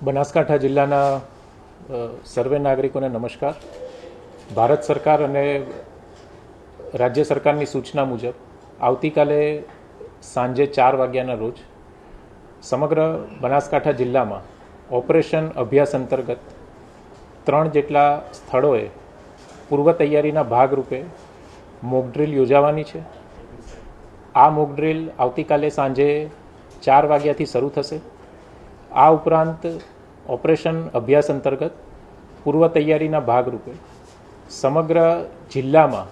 બનાસકાંઠા જિલ્લાના સર્વે નાગરિકોને નમસ્કાર. ભારત સરકાર અને રાજ્ય સરકારની સૂચના મુજબ આવતીકાલે સાંજે 4 વાગ્યાના રોજ સમગ્ર બનાસકાંઠા જિલ્લામાં ઓપરેશન અભ્યાસ અંતર્ગત 3 જેટલા સ્થળોએ પૂર્વ તૈયારીના ભાગરૂપે મોક ડ્રીલ યોજાવાની છે. આ મોક ડ્રીલ આવતીકાલે સાંજે 4 વાગ્યાથી શરૂ થશે. આ ઉપરાંત ઓપરેશન અભ્યાસ અંતર્ગત પૂર્વ તૈયારીના ભાગરૂપે સમગ્ર જિલ્લામાં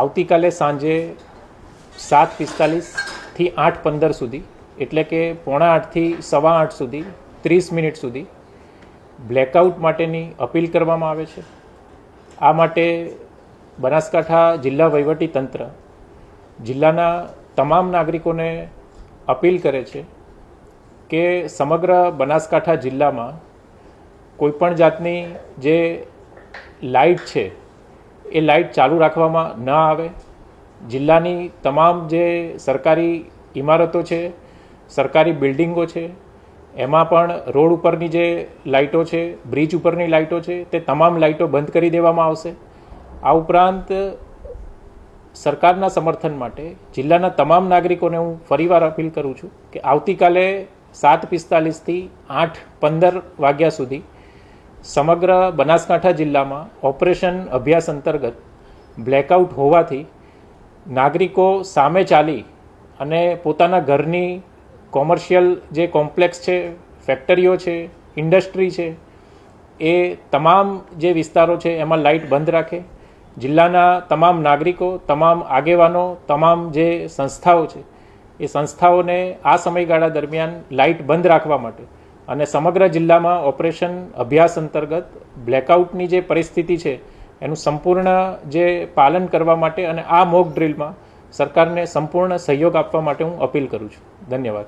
આવતીકાલે સાંજે 7:45થી 8:15 સુધી, એટલે કે 7:45થી 8:15 સુધી 30 મિનિટ સુધી બ્લેકઆઉટ માટેની અપીલ કરવામાં આવે છે. આ માટે બનાસકાંઠા જિલ્લા વહીવટી તંત્ર જિલ્લાના તમામ નાગરિકોને અપીલ કરે છે કે સમગ્ર બનાસકાંઠા જિલ્લામાં કોઈપણ જાતની જે લાઇટ છે એ લાઇટ ચાલુ રાખવામાં ન આવે. જિલ્લાની તમામ જે સરકારી ઇમારતો છે, સરકારી બિલ્ડિંગો છે, એમાં પણ રોડ ઉપરની જે લાઇટો છે, બ્રિજ ઉપરની લાઇટો છે, તે તમામ લાઇટો બંધ કરી દેવામાં આવશે. આ ઉપરાંત સરકારના સમર્થન માટે જિલ્લાના તમામ નાગરિકોને હું ફરીવાર અપીલ કરું છું કે આવતીકાલે 7:45થી 8:15 વાગ્યા સુધી સમગ્ર બનાસકાંઠા જિલ્લામાં ઓપરેશન અભ્યાસ અંતર્ગત બ્લેકઆઉટ હોવાથી નાગરિકો સામે ચાલી અને પોતાના ઘરની કોમર્શિયલ જે કોમ્પ્લેક્સ છે, ફેક્ટરીઓ છે, ઇન્ડસ્ટ્રી છે, એ તમામ જે વિસ્તારો છે એમાં લાઇટ બંધ રાખે. જિલ્લાના તમામ નાગરિકો, તમામ આગેવાનો, તમામ જે સંસ્થાઓ છે એ સંસ્થાઓને આ સમયગાળા દરમિયાન લાઇટ બંધ રાખવા માટે અને સમગ્ર જિલ્લામાં ઓપરેશન અભ્યાસ અંતર્ગત બ્લેકઆઉટની જે પરિસ્થિતિ છે એનું સંપૂર્ણ જે પાલન કરવા માટે અને આ મોક ડ્રીલમાં સરકારને સંપૂર્ણ સહયોગ આપવા માટે હું અપીલ કરું છું. ધન્યવાદ.